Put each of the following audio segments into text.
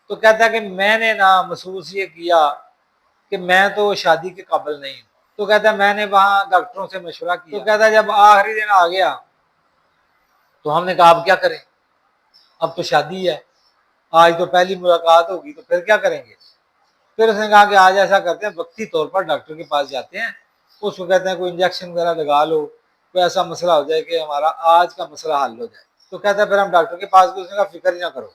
تو کہتا ہے کہ میں نے نا محسوس یہ کیا کہ میں تو شادی کے قابل نہیں ہوں۔ تو کہتا ہے میں نے وہاں ڈاکٹروں سے مشورہ کیا۔ تو کہتا ہے جب آخری دن آ گیا تو ہم نے کہا اب کیا کریں، اب تو شادی ہے، آج تو پہلی ملاقات ہوگی تو پھر کیا کریں گے۔ پھر اس نے کہا کہ آج ایسا کرتے ہیں وقتی طور پر ڈاکٹر کے پاس جاتے ہیں، اس کو کہتے ہیں کوئی انجیکشن وغیرہ لگا لو، کوئی ایسا مسئلہ ہو جائے کہ ہمارا آج کا مسئلہ حل ہو جائے۔ تو کہتا ہے پھر ہم ڈاکٹر کے پاس گئے، اس نے کہا فکر ہی نہ کرو،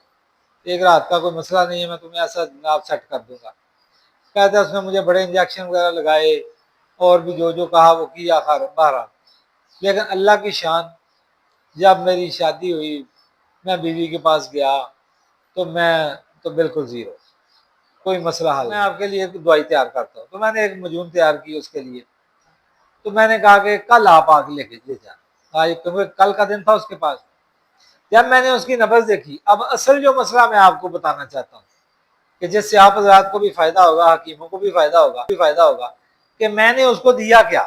ایک رات کا کوئی مسئلہ نہیں ہے، میں تمہیں ایسا جناب سیٹ کر دوں گا۔ کہتا ہے اس نے مجھے بڑے انجیکشن وغیرہ لگائے اور بھی جو کہا وہ کیا بہرحال، لیکن اللہ کی شان، جب میری شادی ہوئی میں بیوی کے پاس گیا تو میں تو بالکل زیرو، کوئی مسئلہ حل، میں آپ کے لیے دوائی تیار کرتا ہوں۔ تو میں نے ایک مجون تیار کی اس کے لیے، تو میں نے کہا کہ کل آپ آ کے لے جائیں، کیونکہ کل کا دن تھا اس کے پاس۔ جب میں نے اس کی نبض دیکھی، اب اصل جو مسئلہ میں آپ کو بتانا چاہتا ہوں کہ جس سے آپ حضرات کو بھی فائدہ ہوگا، حکیموں کو بھی فائدہ ہوگا کہ میں نے اس کو دیا کیا۔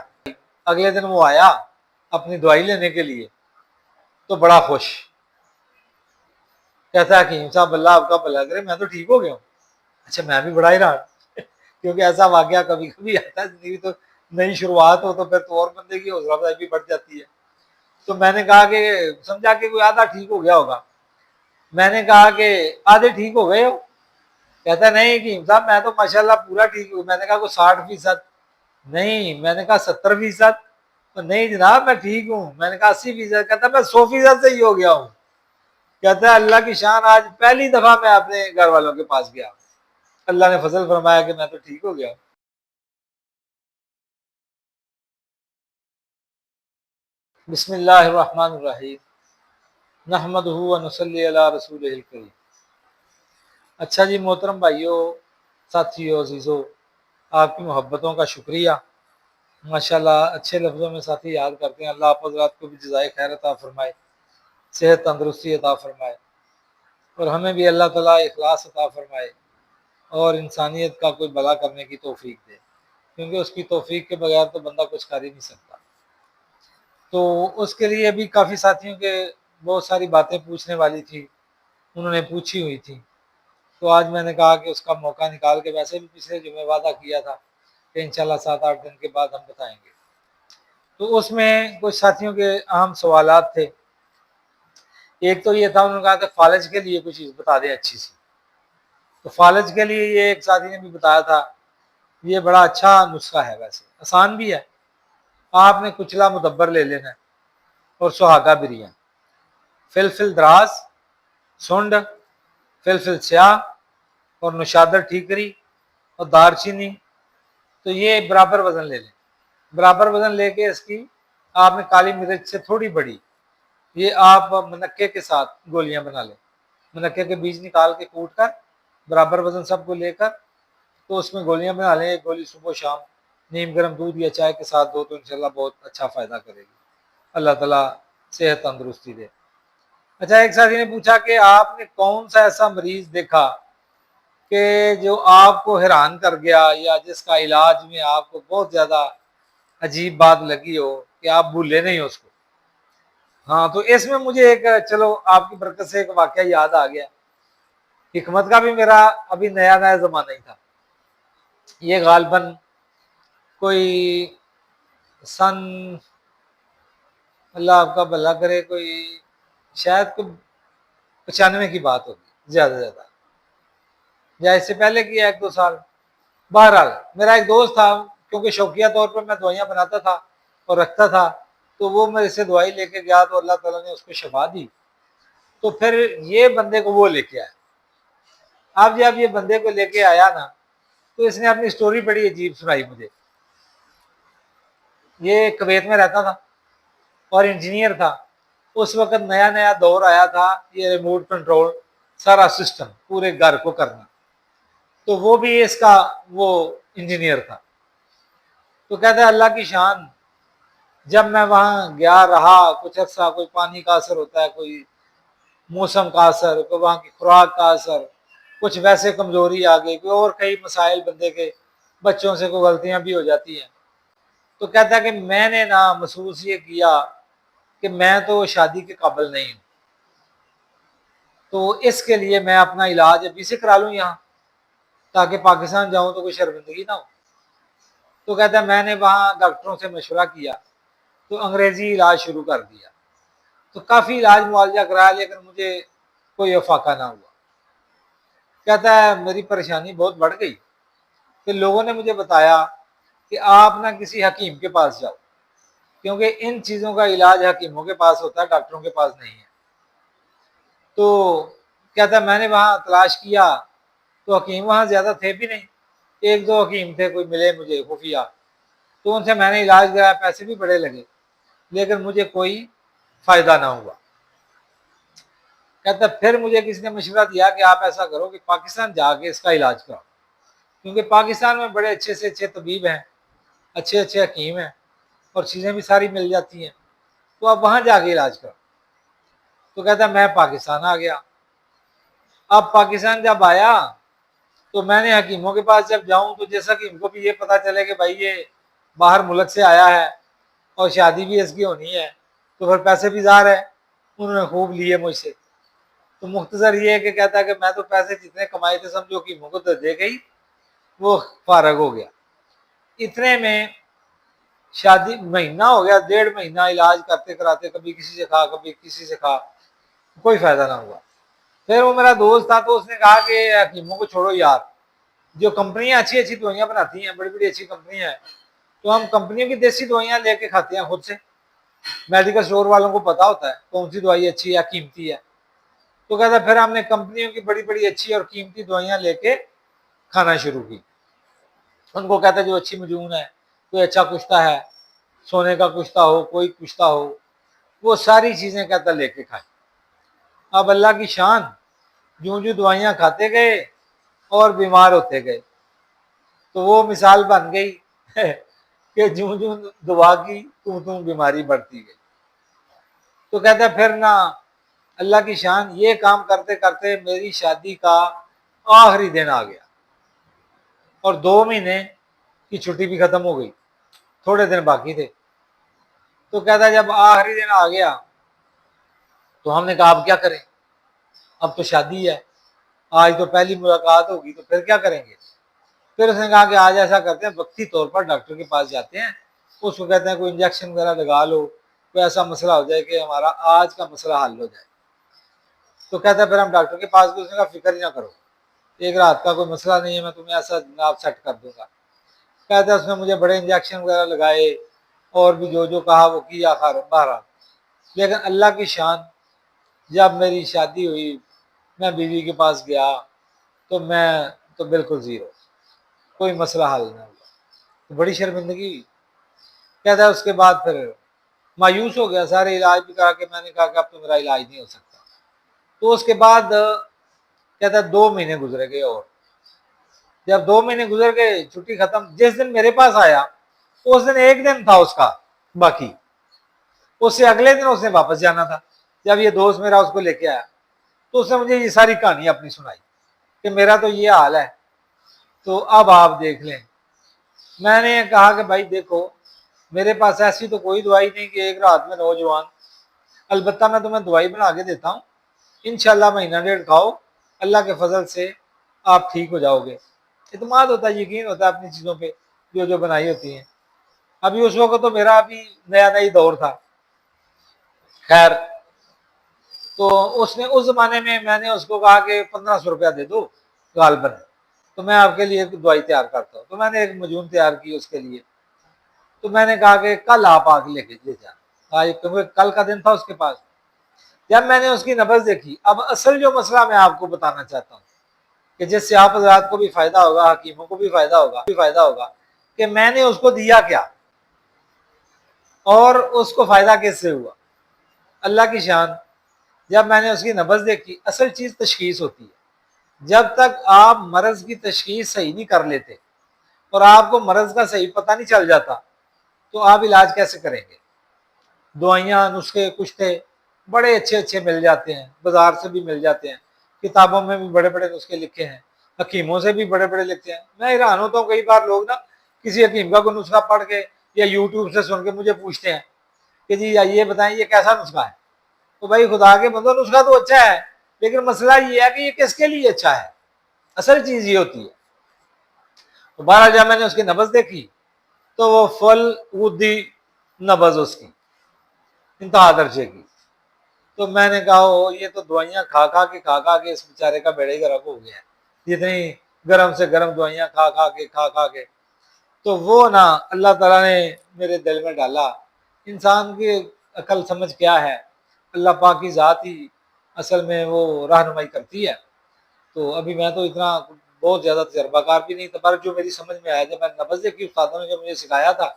اگلے دن وہ آیا اپنی دوائی لینے کے لیے تو بڑا خوش، کہتا ہے حکیم صاحب اللہ آپ کا بھلا کرے، میں تو ٹھیک ہو گیا ہوں۔ اچھا میں بھی بڑا ہی رہا کیونکہ ایسا واقعہ کبھی کبھی آتا ہے زندگی، تو نئی شروعات ہو تو پھر تو اور بندے کی حوصلہ افزائی بھی بڑھ جاتی ہے۔ تو میں نے کہا کہ سمجھا کہ کوئی آدھا ٹھیک ہو گیا ہوگا۔ میں نے کہا کہ آدھے ٹھیک ہو گئے ہو؟ کہتا نہیں حکیم صاحب میں تو ماشاءاللہ پورا ٹھیک ہوں۔ میں نے کہا کوئی 60%؟ نہیں۔ میں نے کہا 70%؟ تو نہیں جناب میں ٹھیک ہوں۔ میں نے کہا 80%؟ کہتا میں 100% سے ہی ہو گیا ہوں۔ کہتا ہے اللہ کی شان، آج پہلی دفعہ میں اپنے گھر والوں کے پاس گیا، اللہ نے فضل فرمایا کہ میں تو ٹھیک ہو گیا ہوں۔ بسم اللہ الرحمن الرحیم، نحمدہ و نصلی علی رسولہ الکریم۔ اچھا جی محترم بھائیو، ساتھیو، عزیزو، آپ کی محبتوں کا شکریہ۔ ماشاءاللہ اچھے لفظوں میں ساتھی یاد کرتے ہیں۔ اللہ آپ حضرات کو بھی جزائے خیر عطا فرمائے، صحت تندرستی عطا فرمائے، اور ہمیں بھی اللہ تعالیٰ اخلاص عطا فرمائے اور انسانیت کا کوئی بھلا کرنے کی توفیق دے، کیونکہ اس کی توفیق کے بغیر تو بندہ کچھ کر ہی نہیں سکتا۔ تو اس کے لیے بھی کافی ساتھیوں کے بہت ساری باتیں پوچھنے والی تھی، انہوں نے پوچھی ہوئی تھی، تو آج میں نے کہا کہ اس کا موقع نکال کے، ویسے بھی پچھلے جمعے وعدہ کیا تھا کہ انشاءاللہ 7-8 دن کے بعد ہم بتائیں گے۔ تو اس میں کچھ ساتھیوں کے اہم سوالات تھے۔ ایک تو یہ تھا، انہوں نے کہا کہ فالج کے لیے کوئی چیز بتا دیں اچھی سی۔ تو فالج کے لیے یہ ایک ساتھی نے بھی بتایا تھا، یہ بڑا اچھا نسخہ ہے، ویسے آسان بھی ہے۔ آپ نے کچلا مدبر لے لینا ہے اور سہاگا بریاں، فلفل دراز، سنڈ، فلفل سیاہ اور نشادر ٹھیکری اور دار چینی، تو یہ برابر وزن لے لیں۔ برابر وزن لے کے اس کی آپ نے کالی مرچ سے تھوڑی بڑی، یہ آپ منقے کے ساتھ گولیاں بنا لیں، منقے کے بیج نکال کے کوٹ کر برابر وزن سب کو لے کر تو اس میں گولیاں بنا لیں۔ ایک گولی صبح و شام نیم گرم دودھ یا چائے کے ساتھ دو تو انشاءاللہ بہت اچھا فائدہ کرے گی، اللہ تعالیٰ صحت تندرستی دے۔ اچھا ایک ساتھی نے پوچھا کہ آپ نے کون سا ایسا مریض دیکھا کہ جو آپ کو حیران کر گیا، یا جس کا علاج میں آپ کو بہت زیادہ عجیب بات لگی ہو کہ آپ بھولے نہیں اس کو؟ ہاں تو اس میں مجھے ایک، چلو آپ کی برکت سے ایک واقعہ یاد آ گیا۔ حکمت کا بھی میرا ابھی نیا نیا زمانہ ہی تھا، یہ غالباً کوئی سن، اللہ آپ کا بھلا کرے، کوئی شاید کوئی 95 کی بات ہوگی زیادہ زیادہ، یا اس سے پہلے کی 1-2 سال۔ بہرحال میرا ایک دوست تھا، کیونکہ شوقیہ طور پر میں دوائیاں بناتا تھا اور رکھتا تھا، تو وہ میرے سے دوائی لے کے گیا تو اللہ تعالیٰ نے اس کو شفا دی۔ تو پھر یہ بندے کو وہ لے کے آیا۔ اب جب یہ بندے کو لے کے آیا نا، تو اس نے اپنی سٹوری بڑی عجیب سنائی مجھے۔ یہ کویت میں رہتا تھا اور انجینئر تھا۔ اس وقت نیا نیا دور آیا تھا، یہ ریموٹ کنٹرول سارا سسٹم پورے گھر کو کرنا، تو وہ بھی اس کا وہ انجینئر تھا۔ تو کہتا ہے اللہ کی شان، جب میں وہاں گیا رہا کچھ عرصہ، کوئی پانی کا اثر ہوتا ہے، کوئی موسم کا اثر، کوئی وہاں کی خوراک کا اثر، کچھ ویسے کمزوری آ گئی، کوئی اور کئی مسائل بندے کے، بچوں سے کوئی غلطیاں بھی ہو جاتی ہیں۔ تو کہتا ہے کہ میں نے نا محسوس یہ کیا کہ میں تو شادی کے قابل نہیں ہوں۔ تو اس کے لیے میں اپنا علاج ابھی سے کرا لوں یہاں، تاکہ پاکستان جاؤں تو کوئی شرمندگی نہ ہو۔ تو کہتا ہے میں نے وہاں ڈاکٹروں سے مشورہ کیا تو انگریزی علاج شروع کر دیا، تو کافی علاج معالجہ کرایا لیکن مجھے کوئی افاقہ نہ ہوا۔ کہتا ہے میری پریشانی بہت بڑھ گئی کہ لوگوں نے مجھے بتایا کہ آپ نہ کسی حکیم کے پاس جاؤ، کیونکہ ان چیزوں کا علاج حکیموں کے پاس ہوتا ہے، ڈاکٹروں کے پاس نہیں ہے۔ تو کہتا ہے میں نے وہاں تلاش کیا تو حکیم وہاں زیادہ تھے بھی نہیں، ایک دو حکیم تھے کوئی ملے مجھے خفیہ، تو ان سے میں نے علاج کرایا، پیسے بھی بڑے لگے لیکن مجھے کوئی فائدہ نہ ہوا۔ کہتا پھر مجھے کسی نے مشورہ دیا کہ آپ ایسا کرو کہ پاکستان جا کے اس کا علاج کراؤ، کیونکہ پاکستان میں بڑے اچھے سے اچھے طبیب ہیں، اچھے اچھے حکیم ہیں اور چیزیں بھی ساری مل جاتی ہیں، تو آپ وہاں جا کے علاج کراؤ۔ تو کہتا میں پاکستان آ گیا۔ اب پاکستان جب آیا تو میں نے حکیموں کے پاس جب جاؤں تو جیسا کہ ان کو بھی یہ پتا چلے کہ بھائی یہ باہر ملک سے آیا ہے اور شادی بھی اس کی ہونی ہے، تو پھر پیسے بھی ظاہر ہے انہوں نے خوب لیے مجھ سے۔ تو مختصر یہ ہے کہ کہتا ہے کہ میں تو پیسے جتنے کمائے تھے سمجھو حکیموں کو تو دے گئی، وہ فارغ ہو گیا۔ اتنے میں شادی مہینہ ہو گیا، 1.5 مہینہ علاج کرتے کراتے، کبھی کسی سے کھا کبھی کسی سے کھا، کوئی فائدہ نہ ہوا۔ پھر وہ میرا دوست تھا تو اس نے کہا کہ حکیموں کو چھوڑو یار، جو کمپنیاں اچھی اچھی دوائیاں بناتی ہیں، بڑی بڑی اچھی کمپنیاں ہیں، تو ہم کمپنیوں کی دیسی دوائیاں لے کے کھاتے ہیں خود سے، میڈیکل اسٹور والوں کو پتا ہوتا ہے کون سی دوائی اچھی ہے قیمتی ہے۔ تو کہتا پھر ہم نے کمپنیوں کی بڑی بڑی اچھی اور قیمتی دوائیاں لے کے کھانا شروع کی۔ ان کو کہتا ہے جو اچھی مجون ہے، کوئی اچھا کشتہ ہے، سونے کا کشتہ ہو، کوئی کشتہ ہو، وہ ساری چیزیں کہتا لے کے کھائیں۔ اب اللہ کی شان، جوں جوں دوائیاں کھاتے گئے اور بیمار ہوتے گئے، تو وہ مثال بن گئی کہ جوں جوں دعا کی توں بیماری بڑھتی گئی۔ تو کہتا ہے پھر نا اللہ کی شان، یہ کام کرتے کرتے میری شادی کا آخری دن آ گیا اور 2 مہینے کی چھٹی بھی ختم ہو گئی، تھوڑے دن باقی تھے۔ تو کہتا ہے جب آخری دن آ گیا تو ہم نے کہا اب کیا کریں، اب تو شادی ہے، آج تو پہلی ملاقات ہوگی تو پھر کیا کریں گے۔ پھر اس نے کہا کہ آج ایسا کرتے ہیں وقتی طور پر ڈاکٹر کے پاس جاتے ہیں، اس کو کہتے ہیں کوئی انجیکشن وغیرہ لگا لو، کوئی ایسا مسئلہ ہو جائے کہ ہمارا آج کا مسئلہ حل ہو جائے۔ تو کہتا ہے پھر ہم ڈاکٹر کے پاس گئے، اس نے کہا فکر ہی نہ کرو، ایک رات کا کوئی مسئلہ نہیں ہے، میں تمہیں ایسا جناب سیٹ کر دوں گا۔ کہتا ہے اس نے مجھے بڑے انجیکشن وغیرہ لگائے اور بھی جو جو کہا وہ کیا، بہرحال لیکن اللہ کی شان، جب میری شادی ہوئی میں بیوی کے پاس گیا تو میں تو بالکل زیرو، کوئی مسئلہ حل نہ ہوا، تو بڑی شرمندگی ہوئی۔ کہتا ہے اس کے بعد پھر مایوس ہو گیا، سارے علاج بھی کرا کے میں نے کہا کہ اب تو میرا علاج نہیں ہو سکتا۔ تو اس کے بعد کہتا ہے 2 مہینے گزرے گئے، اور جب 2 مہینے گزر گئے، چھٹی ختم، جس دن میرے پاس آیا اس دن ایک دن تھا اس کا باقی، اس سے اگلے دن اس نے واپس جانا تھا۔ جب یہ دوست میرا اس کو لے کے آیا تو اس نے مجھے یہ ساری کہانی اپنی سنائی کہ میرا تو یہ حال ہے، تو اب آپ دیکھ لیں۔ میں نے کہا کہ بھائی دیکھو، میرے پاس ایسی تو کوئی دوائی نہیں کہ ایک رات میں نوجوان، البتہ میں تمہیں دوائی بنا کے دیتا ہوں، انشاءاللہ مہینہ 1.5 کھاؤ، اللہ کے فضل سے آپ ٹھیک ہو جاؤ گے۔ اعتماد ہوتا ہے، یقین ہوتا ہے اپنی چیزوں پہ جو جو بنائی ہوتی ہیں۔ ابھی اس وقت تو میرا ابھی نیا نئی دور تھا، خیر تو اس نے اس زمانے میں نے اس کو کہا کہ 1500 روپیہ دے دو غالباً، تو میں آپ کے لیے ایک دوائی تیار کرتا ہوں۔ تو میں نے ایک مجون تیار کی اس کے لیے، تو میں نے کہا کہ کل آپ آ کے لے کے جانا، کیونکہ کل کا دن تھا اس کے پاس۔ جب میں نے اس کی نبض دیکھی، اب اصل جو مسئلہ میں آپ کو بتانا چاہتا ہوں کہ جس سے آپ حضرات کو بھی فائدہ ہوگا، حکیموں کو بھی فائدہ ہوگا کہ میں نے اس کو دیا کیا اور اس کو فائدہ کس سے ہوا۔ اللہ کی شان، جب میں نے اس کی نبض دیکھی، اصل چیز تشخیص ہوتی ہے، جب تک آپ مرض کی تشخیص صحیح نہیں کر لیتے اور آپ کو مرض کا صحیح پتہ نہیں چل جاتا تو آپ علاج کیسے کریں گے۔ دوائیاں، نسخے کچھ تھے بڑے اچھے اچھے مل جاتے ہیں، بازار سے بھی مل جاتے ہیں، کتابوں میں بھی بڑے بڑے نسخے لکھے ہیں، حکیموں سے بھی بڑے بڑے لکھتے ہیں۔ میں حیران ہوتا ہوں، کئی بار لوگ نا کسی حکیم کا کوئی نسخہ پڑھ کے یا یوٹیوب سے سن کے مجھے پوچھتے ہیں کہ جی یہ بتائیں یہ کیسا نسخہ ہے۔ تو بھائی خدا کے بندو، نسخہ تو اچھا ہے، لیکن مسئلہ یہ ہے کہ یہ کس کے لیے اچھا ہے، اصل چیز یہ ہوتی ہے۔ تو بہرحال جب میں نے اس کی نبض دیکھی تو وہ فل ودی نبض اس کی انتہا درجے کی، تو میں نے کہا یہ تو دوائیاں کھا کے اس بیچارے کا بیڑے گرک ہو گیا ہے، جتنی گرم سے گرم دوائیاں کھا کے تو وہ نا اللہ تعالیٰ نے میرے دل میں ڈالا، انسان کی عقل سمجھ کیا ہے، اللہ پاک کی ذات ہی اصل میں وہ رہنمائی کرتی ہے۔ تو ابھی میں تو اتنا بہت زیادہ تجربہ کار بھی نہیں تھا، پر جو میری سمجھ میں آیا، جب میں نے نبض دیکھی استادوں نے جو مجھے سکھایا تھا،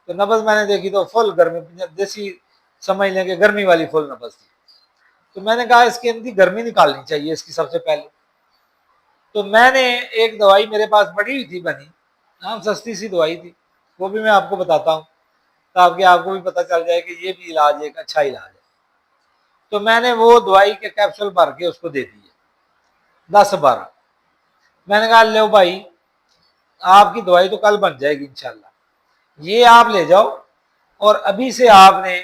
تو نبض میں نے دیکھی تو فل گرمی، دیسی سمجھ لیں کہ گرمی والی فل نبض تھی۔ تو میں نے کہا اس کے اندر گرمی نکالنی چاہیے اس کی سب سے پہلے۔ تو میں نے ایک دوائی میرے پاس پڑی ہوئی تھی بنی، ہاں سستی سی دوائی تھی، وہ بھی میں آپ کو بتاتا ہوں تاکہ آپ کو بھی پتہ چل جائے کہ یہ بھی علاج ایک اچھا علاج ہے۔ تو میں نے وہ دوائی کے کیپسول بھر کے اس کو دے دیے 10-12۔ میں نے کہا لو بھائی آپ کی دوائی تو کل بن جائے گی انشاءاللہ، یہ آپ لے جاؤ اور ابھی سے آپ نے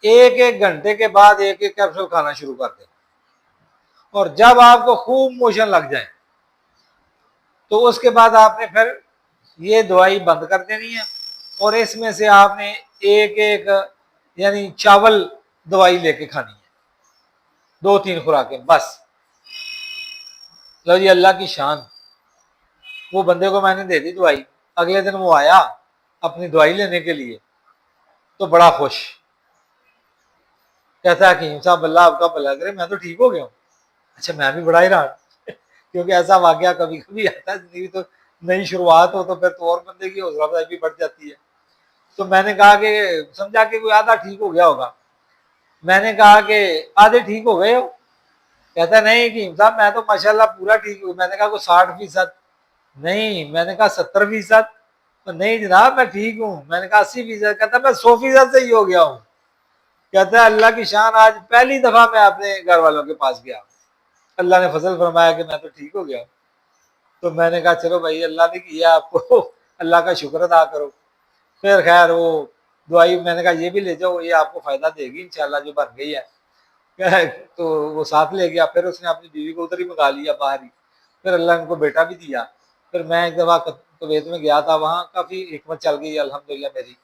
ایک گھنٹے کے بعد ایک کیپسول کھانا شروع کر دیں، اور جب آپ کو خوب موشن لگ جائے تو اس کے بعد آپ نے پھر یہ دوائی بند کر دینی ہے، اور اس میں سے آپ نے ایک یعنی چاول دوائی لے کے کھانی ہے، 2-3 خوراکیں بس۔ لو جی اللہ کی شان، وہ بندے کو میں نے دے دی دوائی، اگلے دن وہ آیا اپنی دوائی لینے کے لیے تو بڑا خوش، کہتا ہے حکیم صاحب اللہ آپ کا بھلا کرے میں تو ٹھیک ہو گیا ہوں۔ اچھا میں بھی بڑا ہی رہا کیونکہ ایسا واقعہ کبھی کبھی آتا ہے زندگی، تو نئی شروعات ہو تو پھر تو اور بندے کی حوصلہ افزائی بھی بڑھ جاتی ہے۔ تو میں نے کہا کہ سمجھا کہ کوئی آدھا ٹھیک ہو گیا ہوگا، میں نے کہا کہ آدھے ٹھیک ہو گئے ہو؟ کہتا نہیں حکیم صاحب میں تو ماشاءاللہ پورا ٹھیک ہوں۔ میں نے کہا کوئی 60%؟ نہیں۔ میں نے کہا 70%؟ نہیں جناب میں ٹھیک ہوں۔ میں نے کہا 80%؟ کہتا میں 100% سے ہی ہو گیا ہوں۔ کہتا ہے اللہ کی شان آج پہلی دفعہ میں اپنے گھر والوں کے پاس گیا، اللہ نے فضل فرمایا کہ میں تو ٹھیک ہو گیا ہوں۔ تو میں نے کہا چلو بھائی اللہ نے کیا آپ کو اللہ کا شکر ادا کرو۔ پھر خیر وہ دوائی میں نے کہا یہ بھی لے جاؤ، یہ آپ کو فائدہ دے گی انشاءاللہ جو بن گئی ہے۔ تو وہ ساتھ لے گیا، پھر اس نے اپنی بیوی کو ادھر ہی منگا لیا باہر ہی، پھر اللہ نے ان کو بیٹا بھی دیا۔ پھر میں ایک دفعہ کویت میں گیا تھا، وہاں کافی حکمت چل گئی الحمدللہ میری،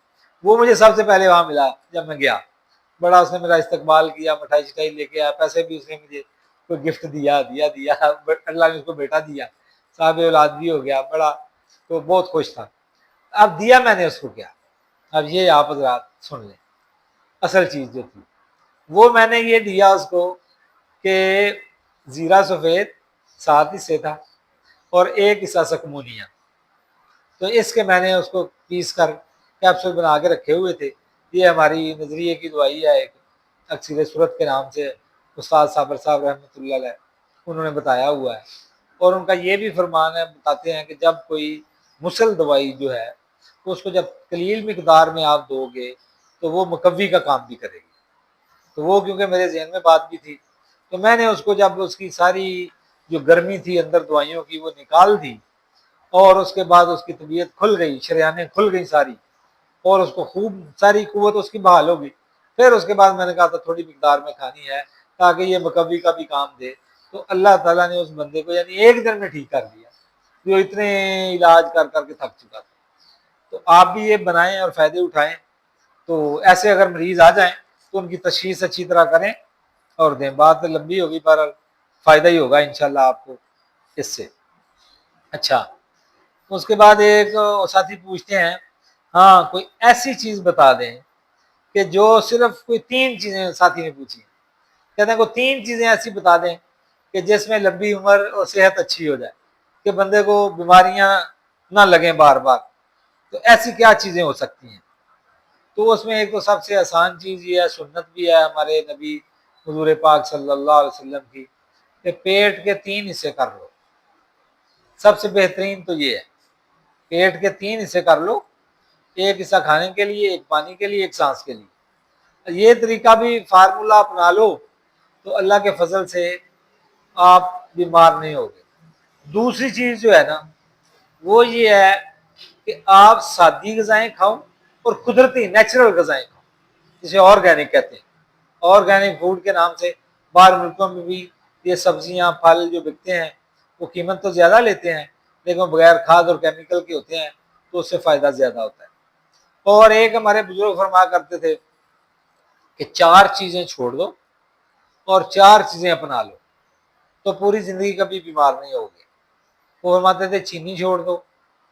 وہ مجھے سب سے پہلے وہاں ملا جب میں گیا، بڑا اس نے میرا استقبال کیا، مٹھائی شٹائی لے کے آیا، پیسے بھی اس نے مجھے کوئی گفٹ دیا، اللہ نے اس کو بیٹا دیا، صاحب اولاد بھی ہو گیا بڑا، تو بہت خوش تھا۔ اب دیا میں نے اس کو کیا، اب یہ آپ حضرات سن لیں اصل چیز جو تھی، وہ میں نے یہ دیا اس کو کہ زیرہ سفید 7 حصے تھا اور 1 حصہ سکمونیا، تو اس کے میں نے اس کو پیس کر کیپسول بنا کے رکھے ہوئے تھے۔ یہ ہماری نظریے کی دوائی ہے ایک، اکثر صورت کے نام سے استاد صابر صاحب رحمۃ اللہ علیہ انہوں نے بتایا ہوا ہے، اور ان کا یہ بھی فرمان ہے، بتاتے ہیں کہ جب کوئی مسل دوائی جو ہے اس کو جب قلیل مقدار میں آپ دو گے تو وہ مقوی کا کام بھی کرے گی۔ تو وہ کیونکہ میرے ذہن میں بات بھی تھی تو میں نے اس کو جب اس کی ساری جو گرمی تھی اندر دوائیوں کی وہ نکال دی، اور اس کے بعد اس کی طبیعت کھل گئی، شریانیں کھل گئی ساری، اور اس کو خوب ساری قوت اس کی بحال ہو گئی۔ پھر اس کے بعد میں نے کہا تھا تھوڑی مقدار میں کھانی ہے تاکہ یہ مقوی کا بھی کام دے، تو اللہ تعالیٰ نے اس بندے کو یعنی 1 دن میں ٹھیک کر دیا جو اتنے علاج کر کر کے تھک چکا تھا۔ تو آپ بھی یہ بنائیں اور فائدے اٹھائیں، تو ایسے اگر مریض آ جائیں تو ان کی تشخیص اچھی طرح کریں اور دیں، بات لمبی ہوگی پر فائدہ ہی ہوگا انشاءاللہ آپ کو اس سے۔ اچھا اس کے بعد ایک ساتھی پوچھتے ہیں ہاں کوئی ایسی چیز بتا دیں کہ جو صرف کوئی 3 چیزیں، ساتھی نے پوچھی کہتے ہیں کوئی 3 چیزیں ایسی بتا دیں کہ جس میں لمبی عمر اور صحت اچھی ہو جائے، کہ بندے کو بیماریاں نہ لگیں بار بار، تو ایسی کیا چیزیں ہو سکتی ہیں؟ تو اس میں ایک تو سب سے آسان چیز یہ ہے، سنت بھی ہے ہمارے نبی حضور پاک صلی اللہ علیہ وسلم کی، کہ پیٹ کے 3 حصے کر لو۔ سب سے بہترین تو یہ ہے پیٹ کے 3 حصے کر لو، 1 حصہ کھانے کے لیے، 1 پانی کے لیے، 1 سانس کے لیے۔ یہ طریقہ بھی فارمولہ اپنا لو تو اللہ کے فضل سے آپ بیمار نہیں ہوگے۔ دوسری چیز جو ہے نا وہ یہ ہے کہ آپ سادی غذائیں کھاؤ اور قدرتی نیچرل غذائیں کھاؤ، جسے آرگینک کہتے ہیں، آرگینک فوڈ کے نام سے باہر ملکوں میں بھی یہ سبزیاں پھل جو بکتے ہیں وہ قیمت تو زیادہ لیتے ہیں لیکن بغیر کھاد اور کیمیکل کے ہوتے ہیں تو اس سے فائدہ زیادہ ہوتا ہے۔ اور ایک ہمارے بزرگ فرمایا کرتے تھے کہ 4 چیزیں چھوڑ دو اور 4 چیزیں اپنا لو تو پوری زندگی کبھی بیمار نہیں ہوگی۔ وہ فرماتے تھے چینی چھوڑ دو،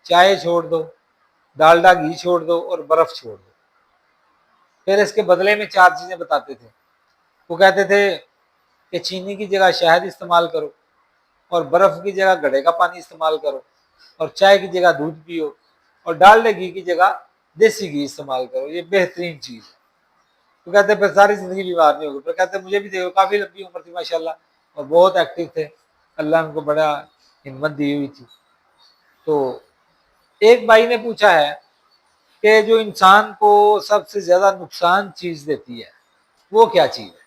چائے چھوڑ دو، ڈالڈا گھی چھوڑ دو اور برف چھوڑ دو۔ پھر اس کے بدلے میں 4 چیزیں بتاتے تھے۔ وہ کہتے تھے کہ چینی کی جگہ شہد استعمال کرو اور برف کی جگہ گڑھے کا پانی استعمال کرو اور چائے کی جگہ دودھ پیو اور ڈالڈے گھی کی جگہ دیسی گھی استعمال کرو، یہ بہترین چیز ہے۔ تو کہتے پھر ساری زندگی بیمار نہیں ہوگی۔ پھر کہتے مجھے بھی دیکھو کافی لمبی عمر تھی ماشاءاللہ اور بہت ایکٹیو تھے، اللہ ان کو بڑا ہمت دی ہوئی تھی۔ تو ایک بھائی نے پوچھا ہے کہ جو انسان کو سب سے زیادہ نقصان چیز دیتی ہے وہ کیا چیز ہے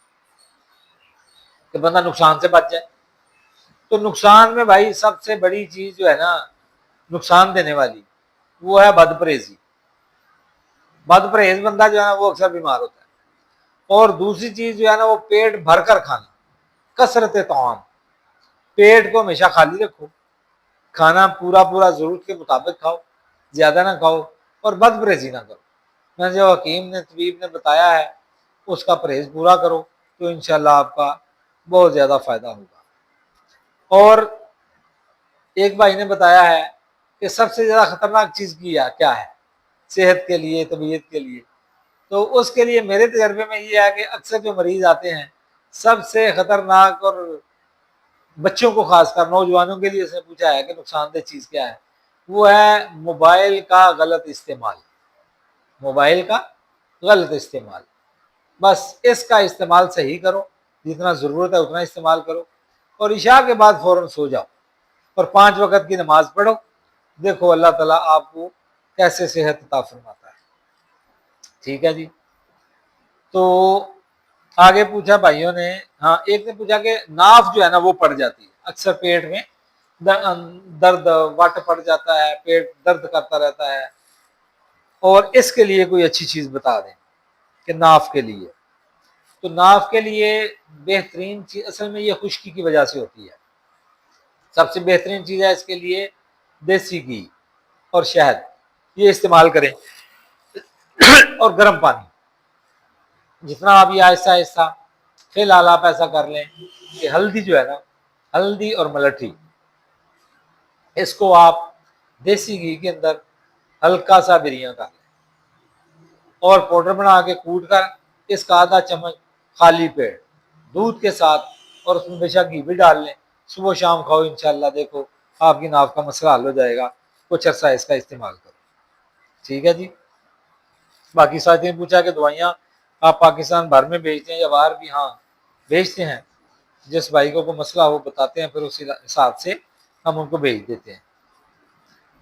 کہ بندہ نقصان سے بچ جائے؟ تو نقصان میں بھائی سب سے بڑی چیز جو ہے نا نقصان دینے والی وہ ہے بد پرہیزی۔ بد پرہیز بندہ جو ہے نا وہ اکثر بیمار ہوتا ہے۔ اور دوسری چیز جو ہے نا وہ پیٹ بھر کر کھانا، کثرت طعام، پیٹ کو ہمیشہ خالی رکھو، کھانا پورا پورا ضرورت کے مطابق کھاؤ، زیادہ نہ کھاؤ اور بد پرہیزی نہ کرو۔ میں جو حکیم نے طبیب نے بتایا ہے اس کا پرہیز پورا کرو تو انشاءاللہ آپ کا بہت زیادہ فائدہ ہوگا۔ اور ایک بھائی نے بتایا ہے کہ سب سے زیادہ خطرناک چیز کیا ہے صحت کے لیے، طبیعت کے لیے؟ تو اس کے لیے میرے تجربے میں یہ ہے کہ اکثر جو مریض آتے ہیں سب سے خطرناک، اور بچوں کو خاص کر نوجوانوں کے لیے اس نے پوچھا ہے کہ نقصان دہ چیز کیا ہے، وہ ہے موبائل کا غلط استعمال۔ موبائل کا غلط استعمال، بس اس کا استعمال صحیح کرو، جتنا ضرورت ہے اتنا استعمال کرو اور عشاء کے بعد فوراً سو جاؤ اور 5 وقت کی نماز پڑھو، دیکھو اللہ تعالیٰ آپ کو کیسے صحت عطا فرماتا ہے۔ ٹھیک ہے جی۔ تو آگے پوچھا بھائیوں نے، ہاں ایک نے پوچھا کہ ناف جو ہے نا وہ پڑ جاتی ہے اکثر پیٹ میں، درد وٹ پڑ جاتا ہے، پیٹ درد کرتا رہتا ہے، اور اس کے لیے کوئی اچھی چیز بتا دیں کہ ناف کے لیے۔ تو ناف کے لیے بہترین چیز اصل میں یہ خشکی کی وجہ سے ہوتی ہے، سب سے بہترین چیز ہے اس کے لیے دیسی گھی اور شہد، یہ استعمال کریں اور گرم پانی، جتنا آپ یہ آہستہ آہستہ فی الحال آپ ایسا کر لیں کہ ہلدی جو ہے نا، ہلدی اور ملٹھی، اس کو آپ دیسی گھی کے اندر ہلکا سا بریاں کر لیں اور پاؤڈر بنا کے کوٹ کر اس کا آدھا چمچ خالی پیٹ دودھ کے ساتھ، اور اس میں بے شک گھی بھی ڈال لیں، صبح شام کھاؤ، انشاءاللہ دیکھو آپ کی ناف کا مسئلہ حل ہو جائے گا۔ کچھ عرصہ اس کا استعمال کرو۔ ٹھیک ہے جی۔ باقی ساتھی نے پوچھا کہ دوائیاں آپ پاکستان بھر میں بھیجتے ہیں یا باہر بھی؟ ہاں بھیجتے ہیں، جس بھائی کو مسئلہ وہ بتاتے ہیں پھر اسی حساب سے ہم ان کو بھیج دیتے ہیں۔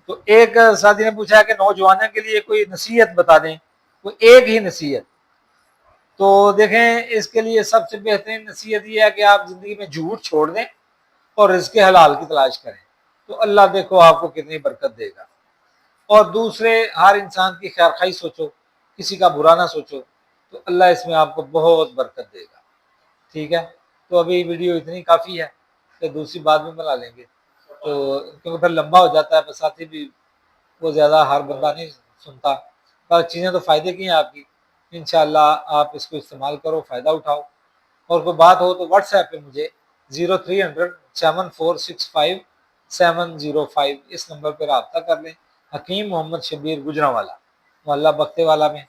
تو ایک ساتھی نے پوچھا کہ نوجوانوں کے لیے کوئی نصیحت بتا دیں، کوئی ایک ہی نصیحت۔ تو دیکھیں اس کے لیے سب سے بہترین نصیحت یہ ہے کہ آپ زندگی میں جھوٹ چھوڑ دیں اور رزق حلال کی تلاش کریں، تو اللہ دیکھو آپ کو کتنی برکت دے گا۔ اور دوسرے ہر انسان کی خیر خواہی سوچو، کسی کا برا نہ سوچو، تو اللہ اس میں آپ کو بہت برکت دے گا۔ ٹھیک ہے، تو ابھی ویڈیو اتنی کافی ہے کہ دوسری بات میں بنا لیں گے، تو کیونکہ پھر لمبا ہو جاتا ہے، بساتی بھی وہ زیادہ ہر بندہ نہیں سنتا، پر چیزیں تو فائدے کی ہیں آپ کی، انشاءاللہ آپ اس کو استعمال کرو، فائدہ اٹھاؤ۔ اور کوئی بات ہو تو واٹس ایپ پہ مجھے 0300-7465705 اس نمبر پہ رابطہ کر لیں۔ حکیم محمد شبیر گجرانوالا، محلہ بکتے والا میں۔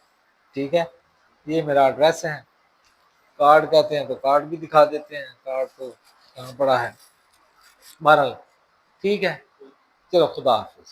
ٹھیک ہے، یہ میرا ایڈریس ہے۔ کارڈ کہتے ہیں تو کارڈ بھی دکھا دیتے ہیں، کارڈ تو کہاں پڑا ہے، بہرحال ٹھیک ہے، چلو خدا حافظ۔